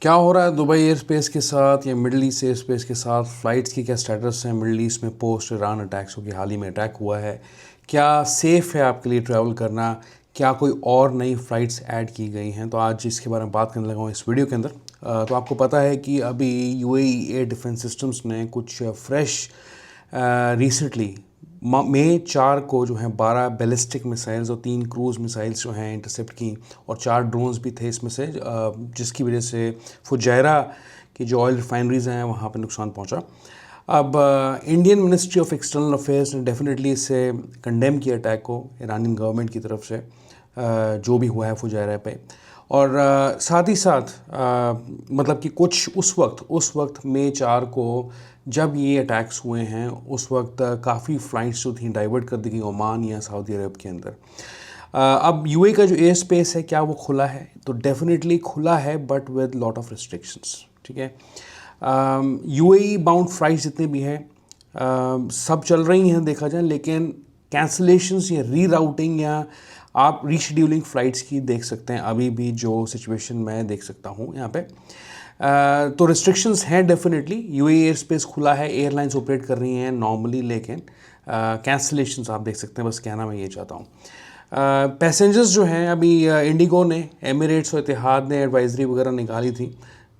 क्या हो रहा है दुबई एयर स्पेस के साथ या मिडल ईस्ट एयर स्पेस के साथ? फ़्लाइट्स की क्या स्टेटस है मिडल ईस्ट में पोस्ट ईरान अटैक्स? हो कि हाल ही में अटैक हुआ है, क्या सेफ़ है आपके लिए ट्रैवल करना? क्या कोई और नई फ़्लाइट्स ऐड की गई हैं? तो आज इसके बारे में बात करने लगा हूँ इस वीडियो के अंदर। तो आपको पता है कि अभी यूएई एयर डिफेंस सिस्टम्स ने कुछ फ्रेश रिसेंटली मई 4 को जो है 12 बैलिस्टिक मिसाइल्स और 3 क्रूज़ मिसाइल्स जो हैं इंटरसेप्ट की, और 4 ड्रोन्स भी थे इसमें से, जिसकी वजह से फुजैरा की जो ऑयल रिफाइनरीज़ हैं वहाँ पे नुकसान पहुँचा। अब Indian ministry of external affairs ने डेफिनेटली इससे कंडेम किया अटैक को ईरानियन गवर्नमेंट की तरफ से, जो भी हुआ है फुजैरा पे। और साथ ही साथ मतलब कि कुछ उस वक्त मई 4 को जब ये अटैक्स हुए हैं उस वक्त काफ़ी फ़्लाइट्स जो थी डाइवर्ट कर दी गई ओमान या सऊदी अरब के अंदर। अब यूएई का जो एयर स्पेस है क्या वो खुला है? तो डेफिनेटली खुला है, but with lot of restrictions. ठीक है, यूएई बाउंड फ़्लाइट्स जितने भी हैं सब चल रही हैं देखा जाए, लेकिन कैंसलेशंस या री राउटिंग या आप रीशेड्यूलिंग फ़्लाइट्स की देख सकते हैं अभी भी, जो सिचुएशन मैं देख सकता हूँ यहाँ पे। तो रिस्ट्रिक्शंस हैं डेफिनेटली। यूएई एयर स्पेस खुला है, एयरलाइंस ऑपरेट कर रही हैं नॉर्मली, लेकिन कैंसलेशंस आप देख सकते हैं। बस कहना मैं ये चाहता हूँ, पैसेंजर्स जो हैं अभी इंडिगो ने, एमिरेट्स और इतिहाद ने एडवाइजरी वगैरह निकाली थी,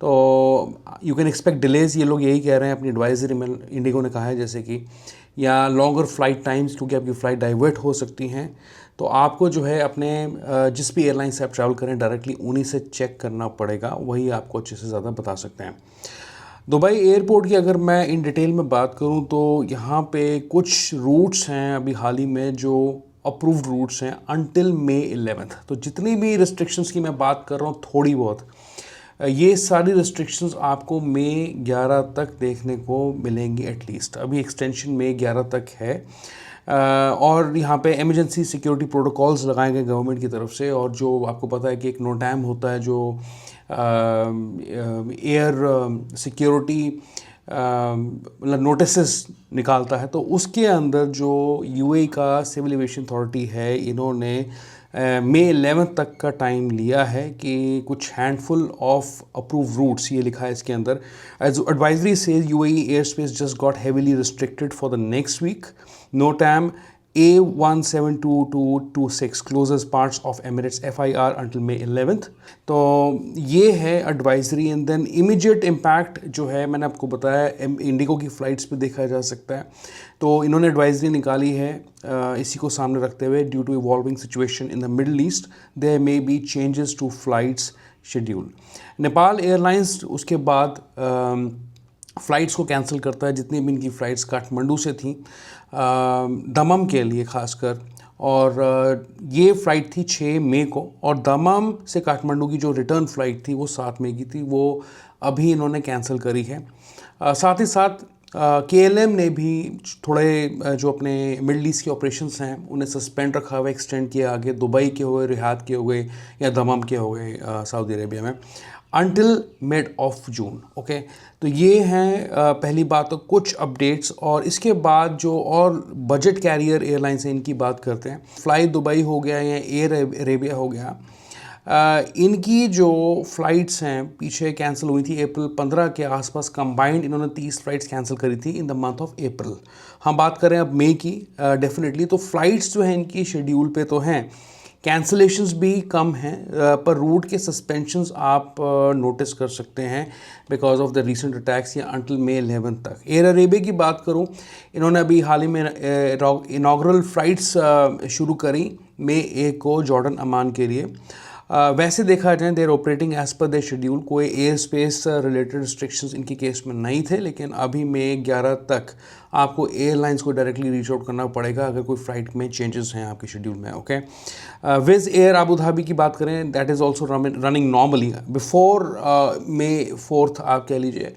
तो यू कैन एक्सपेक्ट डिलेज। ये लोग यही कह रहे हैं अपनी एडवाइजरी में, इंडिगो ने कहा है जैसे कि, या लॉन्गर फ्लाइट टाइम्स, क्योंकि आपकी फ़्लाइट डाइवर्ट हो सकती हैं। तो आपको जो है अपने जिस भी एयरलाइन से आप ट्रैवल करें डायरेक्टली उन्हीं से चेक करना पड़ेगा, वही आपको अच्छे से ज़्यादा बता सकते हैं। दुबई एयरपोर्ट की अगर मैं इन डिटेल में बात करूं तो यहाँ पे कुछ रूट्स हैं अभी हाल ही में जो अप्रूव्ड रूट्स हैं अनटिल मई 11। तो जितनी भी रिस्ट्रिक्शंस की मैं बात कर रहा हूँ थोड़ी बहुत, ये सारी रिस्ट्रिक्शंस आपको मई 11 तक देखने को मिलेंगी एटलीस्ट। अभी एक्सटेंशन मई 11 तक है। और यहाँ पे इमरजेंसी सिक्योरिटी प्रोटोकॉल्स लगाए गए गवर्नमेंट की तरफ से, और जो आपको पता है कि एक नोटैम होता है जो एयर सिक्योरिटी मतलब नोटिस निकालता है, तो उसके अंदर जो यूएई का सिविल एविएशन अथॉरिटी है, इन्होंने मई 11 तक का टाइम लिया है कि कुछ हैंडफुल ऑफ अप्रूव रूट्स, ये लिखा है इसके अंदर, as advisory says UAE air space just got heavily restricted for the next week. NOTAM A17226 closes parts of Emirates FIR until May 11th। तो ये है advisory. And then immediate impact जो है मैंने आपको बताया इंडिगो की फ़्लाइट्स पे देखा जा सकता है। तो इन्होंने एडवाइजरी निकाली है इसी को सामने रखते हुए, due to evolving situation in the Middle East there may be changes to flights schedule. Nepal Airlines उसके बाद फ़्लाइट्स को कैंसिल करता है, जितनी भी इनकी फ़्लाइट्स काठमांडू से थी दमम के लिए ख़ासकर, और ये फ़्लाइट थी 6 मई को, और दमम से काठमांडू की जो रिटर्न फ़्लाइट थी वो 7 मई की थी, वो अभी इन्होंने कैंसिल करी है। साथ ही साथ केएलएम ने भी थोड़े जो अपने मिडल ईस्ट के ऑपरेशंस हैं उन्हें सस्पेंड रखा हुआ, एक्सटेंड किया आगे, दुबई के हो गए, रियाद के हो गए, या दमम के हो गए सऊदी अरेबिया में, until mid of June. Okay, तो ये हैं पहली बात तो कुछ अपडेट्स। और इसके बाद जो और बजट कैरियर एयरलाइंस हैं इनकी बात करते हैं। फ्लाई दुबई हो गया या एयर अरेबिया हो गया, इनकी जो फ़्लाइट्स हैं पीछे कैंसिल हुई थी अप्रैल 15 के आसपास, कंबाइंड इन्होंने 30 फ़्लाइट्स कैंसिल करी थी in the month of April. हम बात करें अब मई की, डेफिनेटली तो फ़्लाइट्स जो हैं इनकी शेड्यूल पे तो हैं, कैंसलेशंस भी कम हैं, पर रूट के सस्पेंशंस आप नोटिस कर सकते हैं because of the recent attacks, या अंटिल मई 11 तक। एयर अरेबिया की बात करूं, इन्होंने अभी हाल ही में इनाग्रल फ़्लाइट्स शुरू करी मई 1 को जॉर्डन अमान के लिए। वैसे देखा जाए they're operating as per their schedule, कोई एयर स्पेस रिलेटेड रिस्ट्रिक्शंस इनके केस में नहीं थे, लेकिन अभी मई 11 तक आपको एयरलाइंस को डायरेक्टली रीच आउट करना पड़ेगा अगर कोई फ़्लाइट में चेंजेस हैं आपके शेड्यूल में। Okay, Wizz Air Abu Dhabi की बात करें, that is also running normally before May 4 आप कह लीजिए,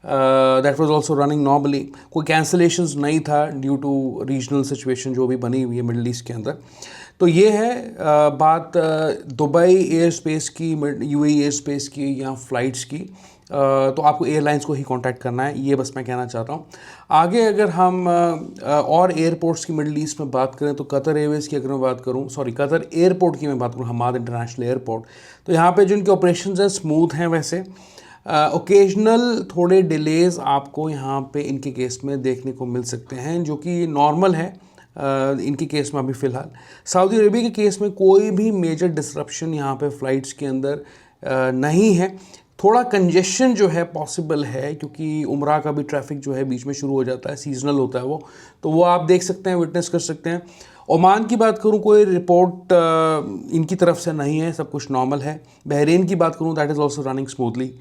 that was also running normally, कोई कैंसलेशंस नहीं था ड्यू टू रीजनल सिचुएशन जो भी बनी हुई है मिडल ईस्ट के अंदर। तो ये है बात दुबई एयर स्पेस की, यूएई एयर स्पेस की या फ़्लाइट्स की। तो आपको एयरलाइंस को ही कांटेक्ट करना है, ये बस मैं कहना चाहता हूँ। आगे अगर हम और एयरपोर्ट्स की मिडल ईस्ट में बात करें तो कतर एयरवेज़ की अगर मैं बात करूँ, सॉरी कतर एयरपोर्ट की मैं बात करूँ, हमाद इंटरनेशनल एयरपोर्ट, तो यहाँ पे जो इनके ऑपरेशंस हैं स्मूथ हैं वैसे। ओकेजनल थोड़े डिलेज आपको यहाँ पे इनके केस में देखने को मिल सकते हैं, जो कि नॉर्मल है इनके केस में अभी फ़िलहाल। सऊदी अरेबिया के केस में कोई भी मेजर डिसरप्शन यहाँ पे फ़्लाइट्स के अंदर नहीं है। थोड़ा कंजेशन जो है पॉसिबल है, क्योंकि उम्रा का भी ट्रैफिक जो है बीच में शुरू हो जाता है, सीजनल होता है वो, तो वो आप देख सकते हैं, विटनेस कर सकते हैं। ओमान की बात करूँ, कोई रिपोर्ट इनकी तरफ से नहीं है, सब कुछ नॉर्मल है। बहरीन की बात करूँ, that is also running smoothly.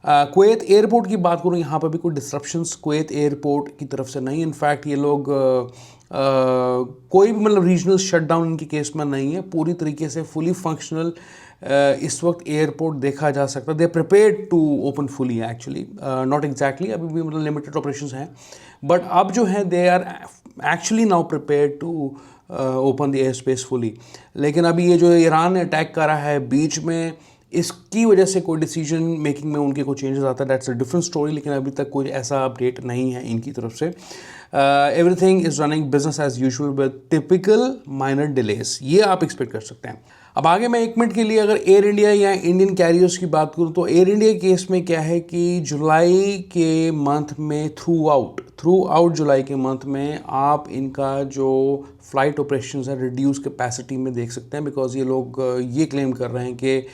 Kuwait airport की बात करूँ, यहाँ पर भी कोई डिस्ट्रप्शंस कुवैत एयरपोर्ट की तरफ से नहीं। इनफैक्ट ये लोग कोई भी मतलब रीजनल शटडाउन इनके केस में नहीं है, पूरी तरीके से फुली फंक्शनल इस वक्त एयरपोर्ट देखा जा सकता है। They prepared to open fully actually, not exactly, अभी भी मतलब लिमिटेड ऑपरेशंस हैं, बट अब जो है they are actually now prepared to open the air space fully. लेकिन अभी ये जो ईरान ने अटैक करा है बीच में, इसकी वजह से कोई डिसीजन मेकिंग में उनके कोई चेंजेस आता है, दैट्स अ डिफरेंट स्टोरी। लेकिन अभी तक कोई ऐसा अपडेट नहीं है इनकी तरफ से। Everything is running business as usual with typical minor delays, ये आप एक्सपेक्ट कर सकते हैं। अब आगे मैं 1 मिनट के लिए अगर एयर इंडिया या इंडियन कैरियर्स की बात करूं, तो एयर इंडिया केस में क्या है कि जुलाई के मंथ में थ्रू आउट जुलाई के मंथ में आप इनका जो फ्लाइट ऑपरेशंस है रिड्यूस कैपेसिटी में देख सकते हैं, बिकॉज ये लोग ये क्लेम कर रहे हैं कि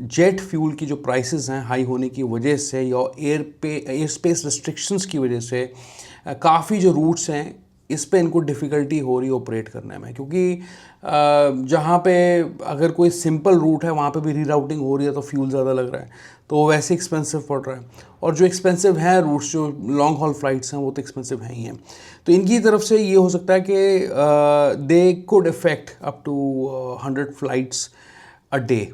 जेट फ्यूल की जो प्राइसेस हैं हाई होने की वजह से या एयर स्पेस रिस्ट्रिक्शंस की वजह से काफ़ी जो रूट्स हैं इस पे इनको डिफ़िकल्टी हो रही है ऑपरेट करने में, क्योंकि जहाँ पे अगर कोई सिंपल रूट है वहाँ पे भी रीराउटिंग हो रही है तो फ्यूल ज़्यादा लग रहा है, तो वैसे एक्सपेंसिव पड़ रहा है। और जो एक्सपेंसिव हैं रूट्स, जो लॉन्ग हॉल फ्लाइट्स हैं, वो तो एक्सपेंसिव हैं ही हैं। तो इनकी तरफ से ये हो सकता है कि they could effect up to 100 flights a day,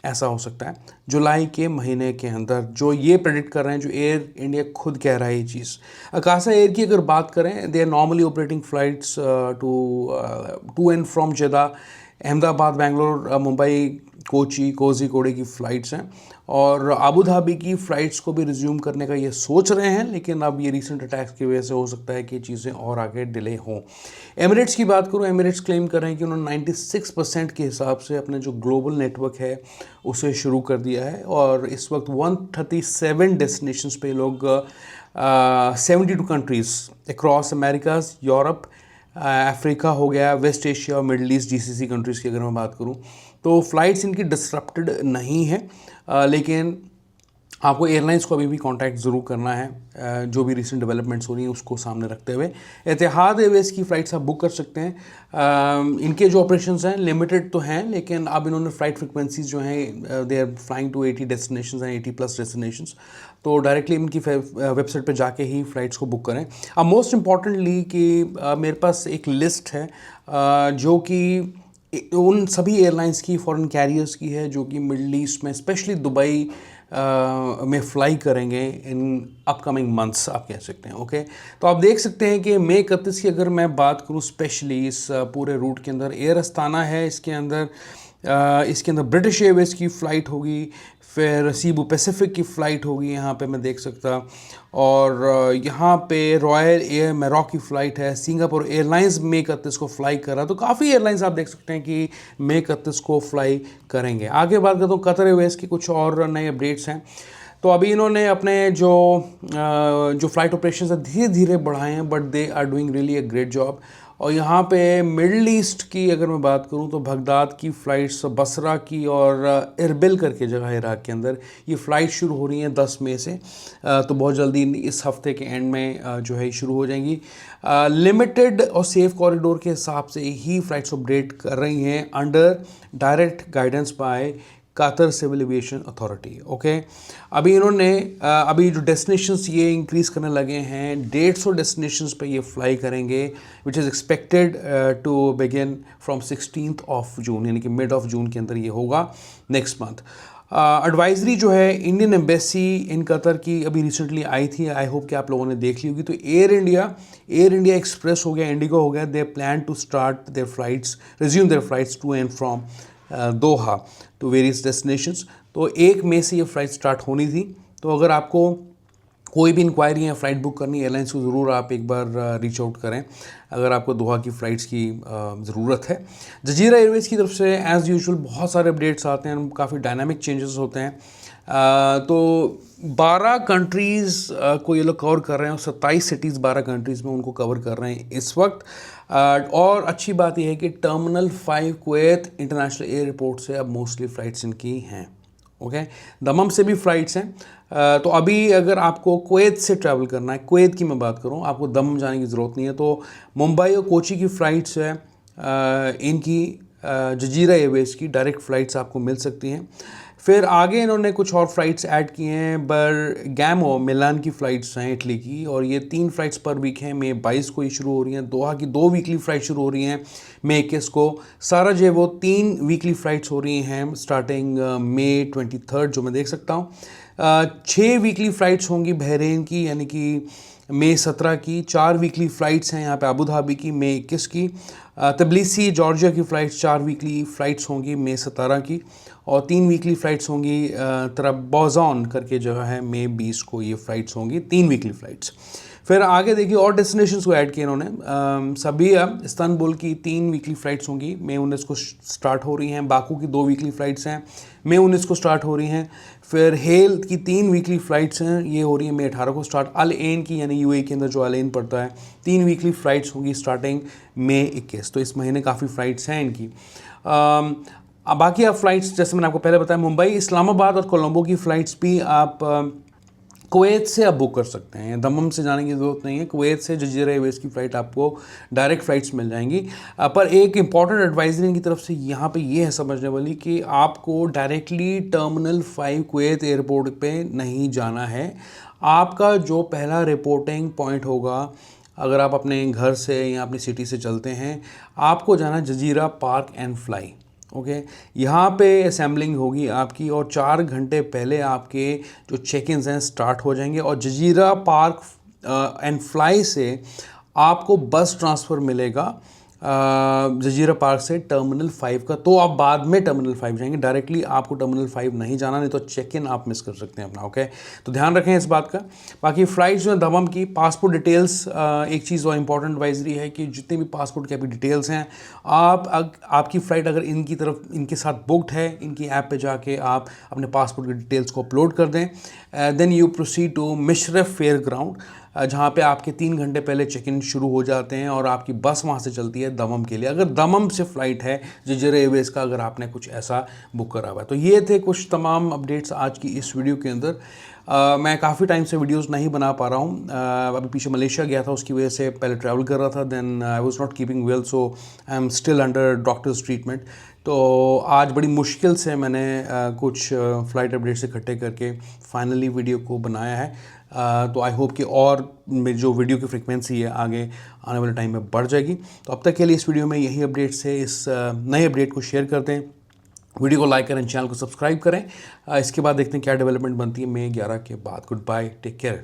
ऐसा हो सकता है जुलाई के महीने के अंदर, जो ये प्रेडिक्ट कर रहे हैं, जो एयर इंडिया खुद कह रहा है ये चीज़। अकासा एयर की अगर बात करें, they are normally operating flights to and from Jeddah, Ahmedabad, Bangalore, Mumbai, Kochi, Kozhikode की फ़्लाइट्स हैं, और अबू धाबी की फ़्लाइट्स को भी रिज्यूम करने का ये सोच रहे हैं। लेकिन अब ये रीसेंट अटैक्स की वजह से हो सकता है कि चीज़ें और आगे डिले हों। एमिरेट्स की बात करूँ, एमिरेट्स क्लेम कर रहे हैं कि उन्होंने 96% के हिसाब से अपने जो ग्लोबल नेटवर्क है उसे शुरू कर दिया है, और इस वक्त 137 डेस्टिनेशंस पे लोग 72 countries across Americas, Europe, Africa हो गया, वेस्ट एशिया और मिडल ईस्ट, जीसीसी कंट्रीज़ की अगर मैं बात करूं, तो फ़्लाइट्स इनकी डिसरप्टेड नहीं है। लेकिन आपको एयरलाइंस को अभी भी कांटेक्ट ज़रूर करना है, जो भी रिसेंट डेवलपमेंट्स हो रही हैं उसको सामने रखते हुए। एतिहाद एयरवेज की फ़्लाइट्स आप बुक कर सकते हैं। इनके जो ऑपरेशंस हैं लिमिटेड तो हैं, लेकिन अब इन्होंने फ़्लाइट फ्रिक्वेंसीज जो हैं they are flying to 80 destinations हैं, 80+ डेस्टिनेशंस, तो डायरेक्टली इनकी वेबसाइट पे जाके ही फ़्लाइट्स को बुक करें। अब मोस्ट इम्पॉर्टेंटली कि मेरे पास एक लिस्ट है जो कि उन सभी एयरलाइंस की, फॉरेन कैरियर्स की है, जो कि मिडल ईस्ट में स्पेशली दुबई में फ़्लाई करेंगे इन अपकमिंग मंथ्स, आप कह सकते हैं। ओके, तो आप देख सकते हैं कि मई 31 की अगर मैं बात करूं स्पेशली इस पूरे रूट के अंदर, एयर अस्ताना है इसके अंदर ब्रिटिश एयरवेज की फ़्लाइट होगी, फिर सीबू पैसिफिक की फ़्लाइट होगी यहाँ पे मैं देख सकता, और यहाँ पे रॉयल एयर मेरॉक की फ़्लाइट है, सिंगापुर एयरलाइंस मई 31 को फ्लाई कर रहा है। तो काफ़ी एयरलाइंस आप देख सकते हैं कि मई 31 को फ्लाई करेंगे। आगे बात करता हूँ कतर एयरवेज की, कुछ और नए अपडेट्स हैं। तो अभी इन्होंने अपने जो फ़्लाइट ऑपरेशन है धीरे धीरे बढ़ाए हैं, but they are doing really a great job. और यहाँ पे मिडल ईस्ट की अगर मैं बात करूँ तो बगदाद की फ़्लाइट्स, बसरा की और इरबिल करके जगह है इराक़ के अंदर, ये फ़्लाइट शुरू हो रही हैं 10 मई से। तो बहुत जल्दी इस हफ्ते के एंड में जो है शुरू हो जाएंगी। लिमिटेड और सेफ़ कॉरिडोर के हिसाब से ही फ़्लाइट्स ऑपरेट कर रही हैं अंडर डायरेक्ट गाइडेंस बाय कातर सिविल एविएशन अथॉरिटी। ओके, अभी इन्होंने अभी जो डेस्टिनेशंस ये इंक्रीज़ करने लगे हैं, 150 डेस्टिनेशंस पे ये फ्लाई करेंगे, which is expected to begin from 16th of June, यानी कि मिड ऑफ जून के अंदर ये होगा नेक्स्ट मंथ। एडवाइजरी जो है इंडियन एम्बेसी इन कतर की अभी रिसेंटली आई थी, आई होप कि आप लोगों ने देख ली होगी। तो एयर इंडिया एक्सप्रेस हो गया, इंडिगो हो गया, they plan to start their flights, resume their flights to and from Doha to various destinations. तो 1 मई से ये फ़्लाइट स्टार्ट होनी थी। तो अगर आपको कोई भी इंक्वायरी या फ़्लाइट बुक करनी है एयरलाइंस को, ज़रूर आप एक बार रीच आउट करें अगर आपको दोहा की फ़्लाइट्स की ज़रूरत है। जजीरा एयरवेज़ की तरफ से एज़ यूजुअल बहुत सारे अपडेट्स आते हैं, काफ़ी डायनामिक चेंजेस होते हैं। तो 12 कंट्रीज़ को ये लोग कवर कर रहे हैं और 27 सिटीज़ 12 कंट्रीज़ में उनको कवर कर रहे हैं इस वक्त। और अच्छी बात यह है कि टर्मिनल 5 कुवैत इंटरनेशनल एयरपोर्ट से अब मोस्टली फ़्लाइट्स इनकी हैं। ओके, दमम से भी फ़्लाइट्स हैं। तो अभी अगर आपको कुवैत से ट्रैवल करना है, कुवैत की मैं बात करूं, आपको दमम जाने की ज़रूरत नहीं है, तो मुंबई और कोची की फ़्लाइट्स है इनकी जजीरा एयरवेज़ की डायरेक्ट फ़्लाइट्स आपको मिल सकती हैं। फिर आगे इन्होंने कुछ और फ़्लाइट्स ऐड किए हैं, बर्गामो मिलान की फ़्लाइट्स हैं इटली की, और ये 3 फ़्लाइट्स पर वीक हैं। मई 22 को ये शुरू हो रही हैं। दोहा की 2 वीकली फ़्लाइट शुरू हो रही हैं मई 21 को। साराजेवो 3 वीकली फ़्लाइट्स हो रही हैं स्टार्टिंग मई 23 जो मैं देख सकता हूँ। 6 वीकली फ़्लाइट्स होंगी बहरीन की, यानी कि मई 17 की। 4 वीकली फ़्लाइट्स हैं यहाँ पे अबू धाबी की मई 21 की। तबिलिसी जॉर्जिया की फ़्लाइट्स 4 वीकली फ़्लाइट्स होंगी मई 17 की, और 3 वीकली फ़्लाइट्स होंगी तरबोज़ॉन करके जगह है मई 20 को ये फ़्लाइट्स होंगी, 3 वीकली फ़्लाइट्स। फिर आगे देखिए और डेस्टिनेशंस को ऐड किए इन्होंने। सबिया इस्तांबुल की 3 वीकली फ़्लाइट्स होंगी मई 19 को स्टार्ट हो रही हैं। बाकू की 2 वीकली फ़्लाइट्स हैं मई 19 को स्टार्ट हो रही हैं। फिर हेल की 3 वीकली फ़्लाइट्स हैं, ये हो रही है मई 18 को स्टार्ट। अल एन की, यानी यूएई के अंदर जो अल एन पड़ता है, 3 वीकली फ़्लाइट्स होंगी स्टार्टिंग मई 21। तो इस महीने काफ़ी फ़्लाइट्स हैं इनकी। अब बाकी आप फ़्लाइट्स जैसे मैंने आपको पहले बताया, मुंबई, इस्लामाबाद और कोलंबो की फ़्लाइट्स भी आप कुवैत से आप बुक कर सकते हैं। दमम से जाने की ज़रूरत नहीं है। कुवैत से जजीरा एयरवेज़ की फ़्लाइट आपको डायरेक्ट फ़्लाइट्स मिल जाएंगी। पर एक इंपॉर्टेंट एडवाइजरी इनकी तरफ से यहाँ पे ये है समझने वाली कि आपको डायरेक्टली टर्मिनल 5 कुवैत एयरपोर्ट पे नहीं जाना है। आपका जो पहला रिपोर्टिंग पॉइंट होगा, अगर आप अपने घर से या अपनी सिटी से चलते हैं, आपको जाना जजीरा पार्क एंड फ्लाई। ओके, यहाँ पे असेंबलिंग होगी आपकी, और 4 घंटे पहले आपके जो चेक इन्स हैं स्टार्ट हो जाएंगे। और जजीरा पार्क एंड फ्लाई से आपको बस ट्रांसफ़र मिलेगा जजीरा पार्क से टर्मिनल 5 का। तो आप बाद में टर्मिनल 5 जाएंगे, डायरेक्टली आपको टर्मिनल 5 नहीं जाना, नहीं तो चेक इन आप मिस कर सकते हैं अपना। ओके, तो ध्यान रखें इस बात का। बाकी फ़्लाइट्स जो है दमम की, पासपोर्ट डिटेल्स, एक चीज़ और इम्पॉर्टेंट एडवाइजरी है कि जितने भी पासपोर्ट की आपकी डिटेल्स हैं, आपकी फ़्लाइट अगर इनकी तरफ इनके साथ बुकड है, इनकी ऐप पे जाके आप अपने पासपोर्ट की डिटेल्स को अपलोड कर दें। Then you proceed to Mishrif fair ground, जहाँ पे आपके 3 घंटे पहले चेक इन शुरू हो जाते हैं, और आपकी बस वहाँ से चलती है दमम के लिए, अगर दमम से फ़्लाइट है जजीरा एयरवेज़ का, अगर आपने कुछ ऐसा बुक करा हुआ है। तो ये थे कुछ तमाम अपडेट्स आज की इस वीडियो के अंदर। मैं काफ़ी टाइम से वीडियोस नहीं बना पा रहा हूँ। अभी पीछे मलेशिया गया था, उसकी वजह से पहले ट्रैवल कर रहा था, then I was not keeping well, so I am still under doctor's treatment. तो आज बड़ी मुश्किल से मैंने कुछ फ़्लाइट अपडेट्स इकट्ठे करके फाइनली वीडियो को बनाया है। तो आई होप कि और मेरी जो वीडियो की फ्रिक्वेंसी है आगे आने वाले टाइम में बढ़ जाएगी। तो अब तक के लिए इस वीडियो में यही अपडेट्स है। इस नए अपडेट को शेयर करते हैं, वीडियो को लाइक करें, चैनल को सब्सक्राइब करें। इसके बाद देखते हैं क्या डेवलपमेंट बनती है मई 11 के बाद। Goodbye, take care.